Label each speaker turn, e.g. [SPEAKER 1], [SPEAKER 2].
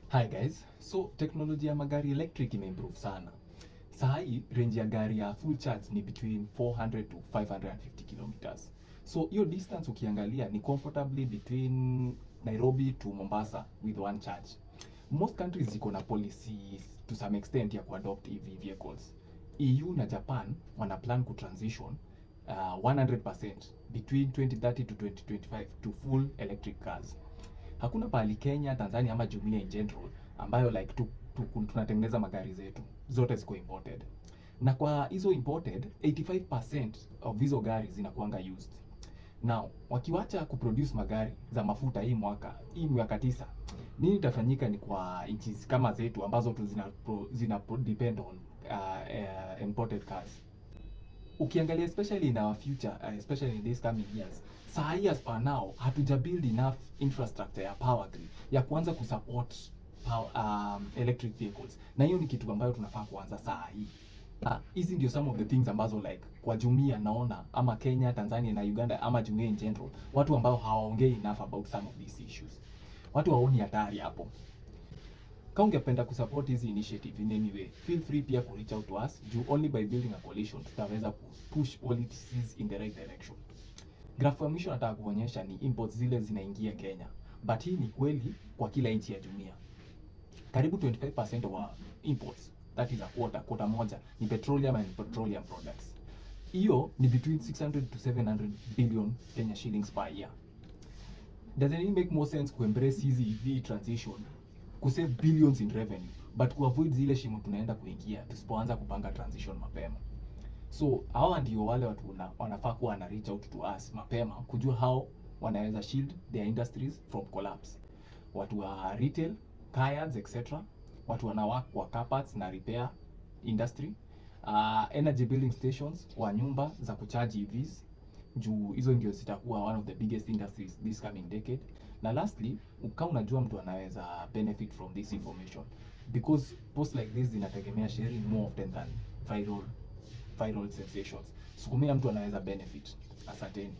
[SPEAKER 1] Hi guys, so teknolojia ya magari electric imeimprove sana. Saa hii range ya gari ya full charge ni between 400 to 550 kilometers. So hiyo distance ukiangalia ni comfortably between Nairobi to Mombasa with one charge. Most countries ziko na policies to some extent ya kuadopt EV vehicles. EU na Japan wana plan kutransition 100% between 2030 to 2025 to full electric cars. Hakuna pahali Kenya, Tanzania ama Jumuiya in general ambayo like tunatengeneza magari zetu. Zote ziko imported. Na kwa hizo imported, 85% of hizo gari zinakuanga used. Now, wakiwacha kuproduce magari za mafuta hii miaka 9, nini itafanyika ni kwa nchi kama zetu ambazo tu zina depend on imported cars. Ukiangalia especially in our future, especially in these coming years, saa hii as per now hatuja build enough infrastructure ya power grid ya kuanza kusupport electric vehicles, na hiyo ni kitu ambayo tunafaa kuanza saa hii. Hizi ndio some of the things ambazo like kwa jumuiya naona ama Kenya, Tanzania na Uganda ama jumuiya in general, watu ambao hawaongei enough about some of these issues. Watu waoni hatari hapo. Kama ungependa kusupport hizi initiative in any way, feel free pia ku reach out to us. Only by building a coalition tutaweza push policies in the right direction. Graph ya mwisho nataka kuonyesha ni imports zile zinaingia Kenya. But hii ni kweli kwa kila nchi ya dunia. Karibu 25% of our imports, that is a quarter moja, ni petroleum and petroleum products. Hiyo ni between 600 to 700 billion Kenya shillings per year. Doesn't it make more sense to embrace hizi EV transition, kusave billions in revenue, but kuavoid zile shimo tunaenda kuingia tusipoanza kupanga transition mapema? So hawa ndio wale watu wanafaa kuwa wana reach out to us mapema kujua how wanaweza shield their industries from collapse. Watu wa retail, car yards, etc. Watu wana work kwa car parts na repair industry, energy building stations, wa nyumba za kucharge EVs, juu hizo ndio zitakuwa one of the biggest industries this coming decade. Na lastly, kama unajua mtu anaweza benefit from this information, because posts like this zinategemea sharing more often than viral sensations. Sukumia mtu anaweza benefit. Asanteni.